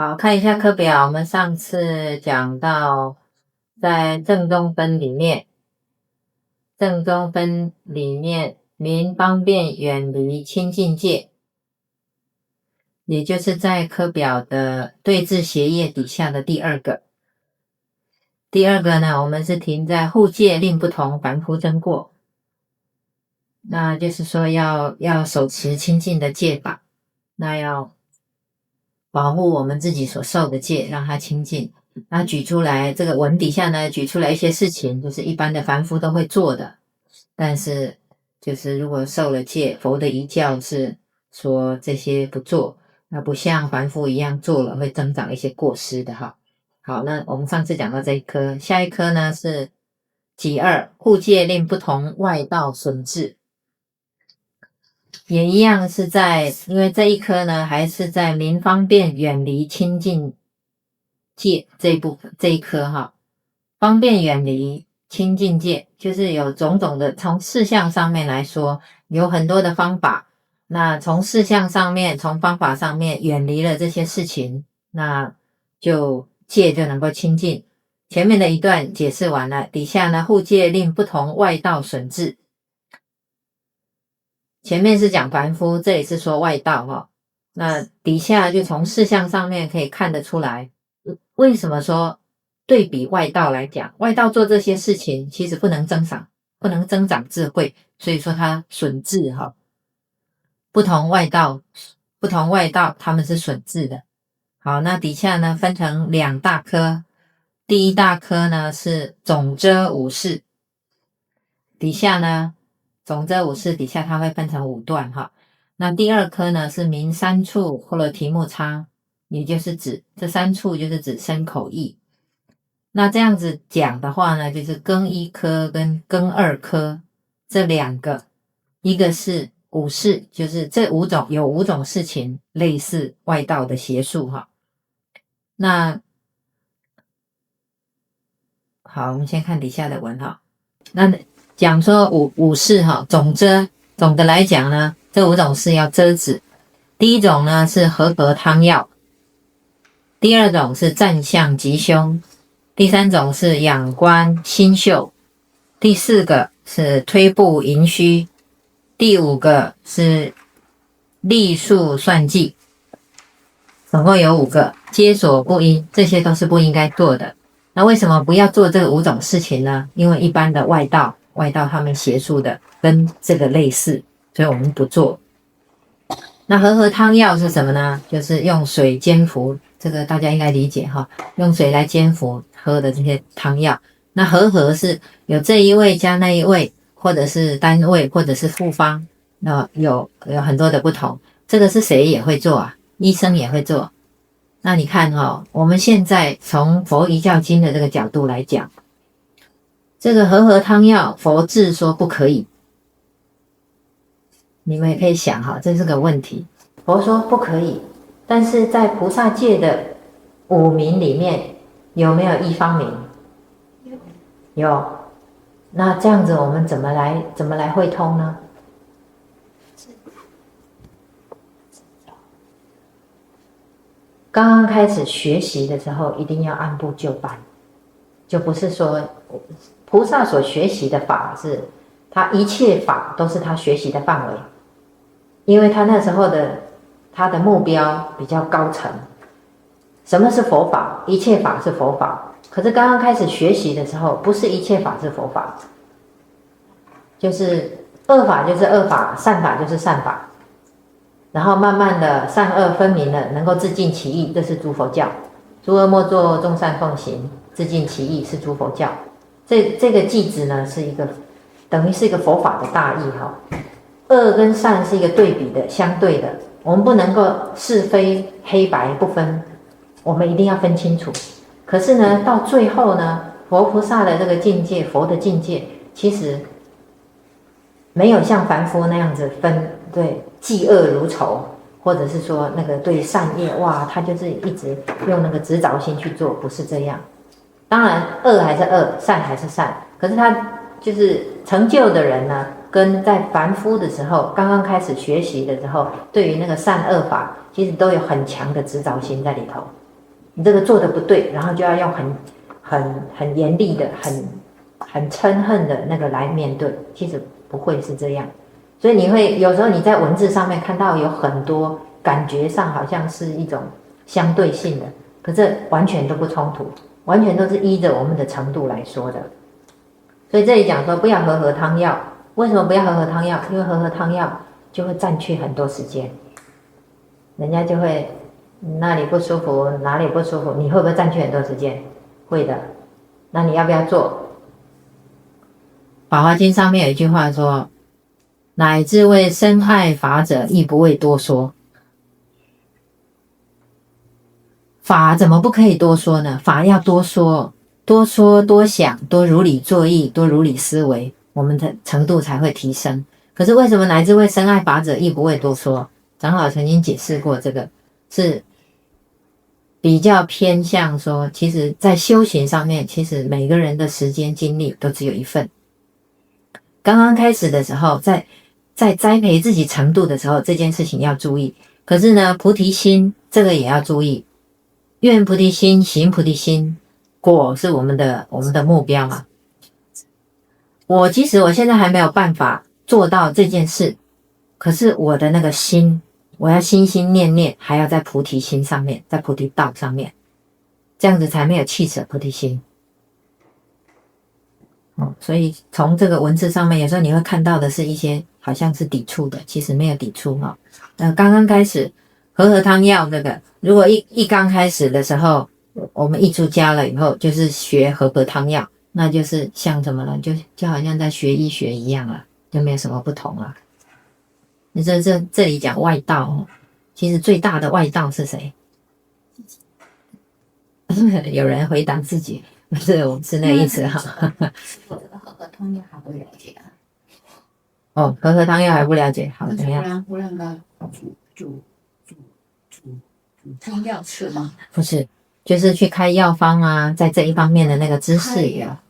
好，看一下课表。我们上次讲到，在正中分里面，民方便远离清净戒，也就是在课表的对治协业底下的第二个。第二个呢，我们是停在护戒令不同凡夫真过，那就是说要手持清净的戒法，那要保护我们自己所受的戒，让它清净。那举出来这个文底下呢，举出来一些事情，就是一般的凡夫都会做的，但是就是如果受了戒，佛的遗教是说这些不做，那不像凡夫一样做了会增长一些过失的哈。好，那我们上次讲到这一科，下一科呢是己二，护戒令不同外道损智。也一样是因为这一科呢还是在民方便远离清净戒这一科哈。方便远离清净戒，就是有种种的，从事项上面来说有很多的方法，那从事项上面从方法上面远离了这些事情，那就戒就能够清净。前面的一段解释完了，底下呢护戒令不同外道损智。前面是讲凡夫，这里是说外道哈。那底下就从事项上面可以看得出来，为什么说对比外道来讲，外道做这些事情其实不能增长智慧，所以说它损智哈。不同外道他们是损智的。好，那底下呢分成两大科，第一大科呢是总遮五事，底下呢总遮五事底下它会分成5段哈。那第二科呢是明三处或者题目差，也就是指这3处就是指身口意。那这样子讲的话呢，就是庚1科跟庚2科这2个，一个是五事，就是这5种有5种事情类似外道的邪术哈。那好，我们先看底下的文哈。那讲说五事哈，总的来讲呢，这5种事要遮止。第一种呢是和合汤药，第二种是占相吉凶，第3种是仰观心秀，第4个是推步盈虚，第5个是历数算计，总共有5个，皆所不应，这些都是不应该做的。那为什么不要做这5种事情呢？因为一般的外道他们邪术的跟这个类似，所以我们不做。那和合汤药是什么呢？就是用水煎服，这个大家应该理解哈，用水来煎服喝的这些汤药。那和合是有这一味加那一味，或者是单味，或者是复方，那有很多的不同。这个是谁也会做啊？医生也会做。那你看我们现在从佛遗教经的这个角度来讲，这个和合汤药佛制说不可以，你们也可以想这是个问题。佛说不可以，但是在菩萨戒的5名里面有没有一方名？有。那这样子我们怎么来会通呢？刚刚开始学习的时候一定要按部就班，就不是说菩萨所学习的法是他一切法都是他学习的范围，因为他那时候他的目标比较高层。什么是佛法？一切法是佛法。可是刚刚开始学习的时候，不是一切法是佛法，就是恶法就是恶法，善法就是善法。然后慢慢的善恶分明了，能够自尽其意，这是诸佛教。诸恶莫作，众善奉行，自尽其意是诸佛教。这个偈子呢，是一个等于是一个佛法的大义哈。恶跟善是一个对比的，相对的，我们不能够是非黑白不分，我们一定要分清楚。可是呢，到最后呢，佛菩萨的这个境界，佛的境界，其实没有像凡夫那样子分，对，嫉恶如仇，或者是说那个对善业，哇，他就是一直用那个执着心去做，不是这样。当然，恶还是恶，善还是善，可是他就是成就的人呢，跟在凡夫的时候，刚刚开始学习的时候，对于那个善恶法，其实都有很强的执着心在里头。你这个做的不对，然后就要用很严厉的、很嗔恨的那个来面对。其实不会是这样，所以你会有时候你在文字上面看到有很多感觉上好像是一种相对性的，可是完全都不冲突，完全都是依着我们的程度来说的。所以这里讲说不要和合汤药，为什么不要和合汤药？因为和合汤药就会占据很多时间，人家就会那里不舒服，哪里不舒服，你会不会占据很多时间？会的。那你要不要做？法华经上面有一句话说，乃至为深爱法者亦不为多说。法怎么不可以多说呢？法要多说，多说多想，多如理作意，多如理思维，我们的程度才会提升。可是为什么乃至为深爱法者亦不为多说？长老曾经解释过，这个是比较偏向说，其实在修行上面，其实每个人的时间精力都只有一份。刚刚开始的时候，在栽培自己程度的时候，这件事情要注意。可是呢，菩提心这个也要注意，愿菩提心，行菩提心，果是我们的目标嘛。即使我现在还没有办法做到这件事，可是我的那个心，我要心心念念，还要在菩提心上面，在菩提道上面，这样子才没有弃舍菩提心。所以从这个文字上面，有时候你会看到的是一些好像是抵触的，其实没有抵触哈。刚刚开始和合汤药这个，如果一刚开始的时候，我们一出家了以后，就是学和合汤药，那就是像什么呢？就好像在学医学一样了，就没有什么不同了。这里讲外道，其实最大的外道是谁？有人回答自己。不是，我是那个意思哈。我这个和合汤药还不了解啊。和合汤药还不了解，好怎么样？不让他煮汤药吃吗？不是，就是去开药方啊，在这一方面的那个知识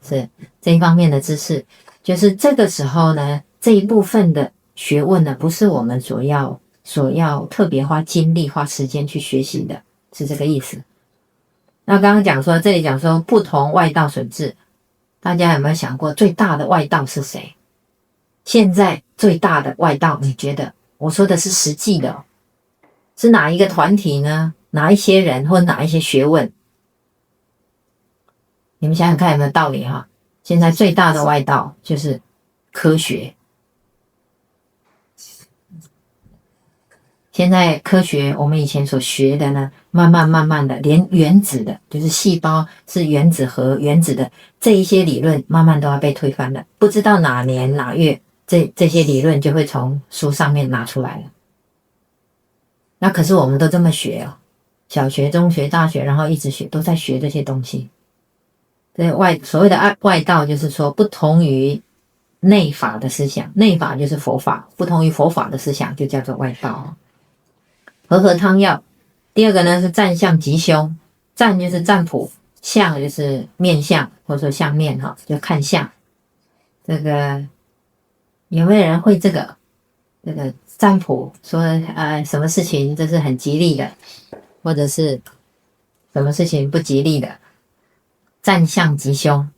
是这一方面的知识，就是这个时候呢，这一部分的学问呢，不是我们所要特别花精力花时间去学习的，是这个意思。那刚刚讲说，这里讲说不同外道损智，大家有没有想过最大的外道是谁？现在最大的外道，你觉得？我说的是实际的，是哪一个团体呢？哪一些人或哪一些学问？你们想想看有没有道理哈？现在最大的外道就是科学。现在科学我们以前所学的呢，慢慢的，连原子的，就是细胞是原子核原子的这一些理论，慢慢都要被推翻了。不知道哪年哪月，这些理论就会从书上面拿出来了。那可是我们都这么学小学、中学、大学，然后一直学，都在学这些东西。所谓的外道，就是说不同于内法的思想，内法就是佛法，不同于佛法的思想就叫做外道。和合汤药，第二个呢是占相吉凶，占就是占卜，相就是面相或者说相面就看相。这个有没有人会这个占卜说什么事情这是很吉利的，或者是什么事情不吉利的？占相吉凶，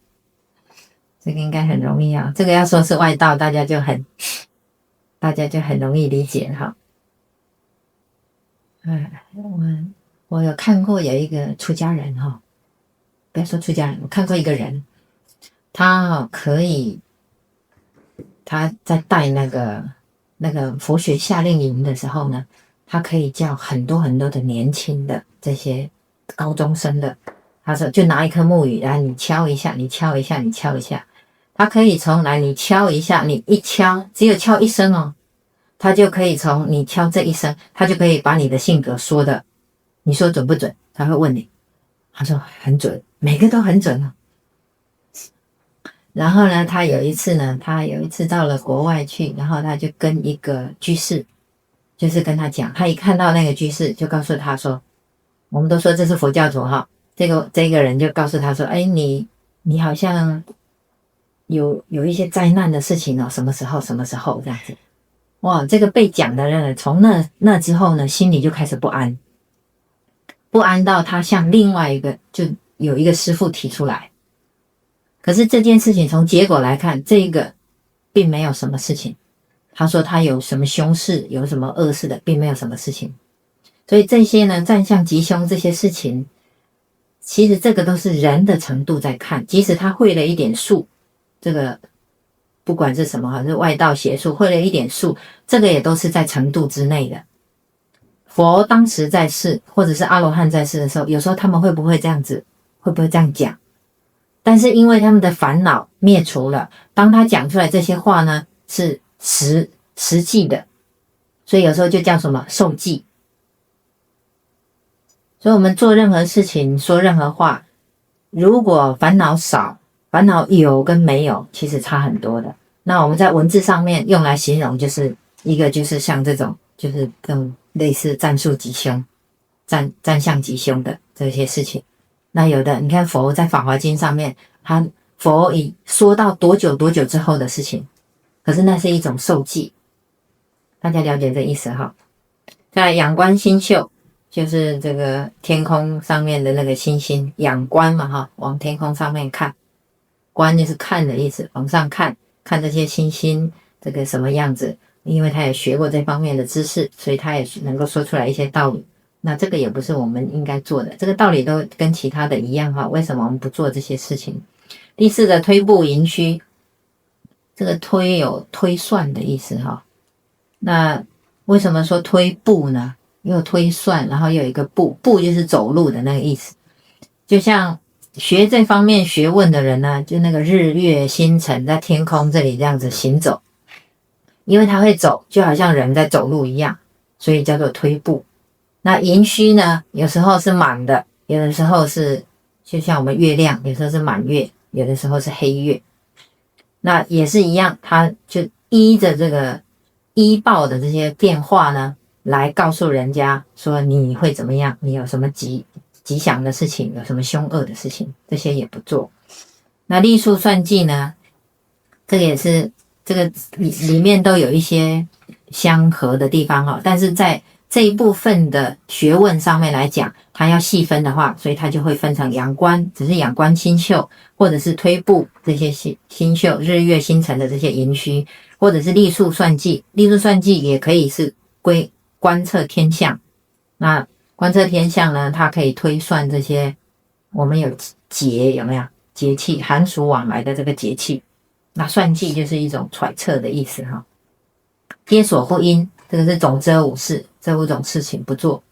这个应该很容易这个要说是外道，大家就很容易理解哈。我有看过有一个出家人不要说出家人，我看过一个人，他在带那个佛学夏令营的时候呢，他可以叫很多很多的年轻的这些高中生的，他说就拿一颗木鱼来，你敲一下，你敲一下，你敲一下，他可以从来你敲一下，你一敲只有敲一声他就可以从你敲这一声，他就可以把你的性格说的，你说准不准？他会问你，他说很准，每个都很准然后呢，他有一次到了国外去，然后他就跟一个居士，就是跟他讲，他一看到那个居士，就告诉他说，我们都说这是佛教徒这个人就告诉他说，你好像有一些灾难的事情什么时候这样子。哇，这个被讲的人从那之后呢，心里就开始不安，不安到他向另外一个就有一个师父提出来。可是这件事情从结果来看，这个并没有什么事情。他说他有什么凶事，有什么恶事的，并没有什么事情。所以这些呢，占相吉凶这些事情，其实这个都是人的程度在看。即使他会了一点术，这个不管是什么，是外道邪术，会了一点术，这个也都是在程度之内的。佛当时在世，或者是阿罗汉在世的时候，有时候他们会不会这样子，会不会这样讲？但是因为他们的烦恼灭除了，当他讲出来这些话呢，是实际的，所以有时候就叫什么受记。所以我们做任何事情，说任何话，如果烦恼少，烦恼有跟没有其实差很多的。那我们在文字上面用来形容，就是一个就是像这种，就是更类似占数吉凶、占相吉凶的这些事情。那有的你看佛在《法华经》上面，佛已说到多久多久之后的事情，可是那是一种受记，大家了解这意思哈。再来仰观星宿，就是这个天空上面的那个星星，仰观嘛哈，往天空上面看，观就是看的意思，往上看，看这些星星这个什么样子，因为他也学过这方面的知识，所以他也能够说出来一些道理。那这个也不是我们应该做的，这个道理都跟其他的一样哈。为什么我们不做这些事情？第四个推步盈虚，这个推有推算的意思哈。那为什么说推步呢？又推算，然后又有一个步，步就是走路的那个意思。就像学这方面学问的人呢，就那个日月星辰在天空这里这样子行走，因为他会走，就好像人在走路一样，所以叫做推步。那盈虚呢，有时候是满的，有的时候是就像我们月亮，有时候是满月，有的时候是黑月。那也是一样，它就依着这个依报的这些变化呢，来告诉人家说你会怎么样，你有什么吉祥的事情，有什么凶恶的事情，这些也不做。那历数算计呢，这个也是这个里面都有一些相合的地方哈，但是在这一部分的学问上面来讲，它要细分的话，所以它就会分成仰观，只是仰观星宿，或者是推步这些星宿、日月星辰的这些盈虚，或者是历数算计。历数算计也可以是归观测天象。那观测天象呢，它可以推算这些我们有节，有没有节气，寒暑往来的这个节气。那算计就是一种揣测的意思哈。皆所不应，这个是总遮五事，这5种事情不做。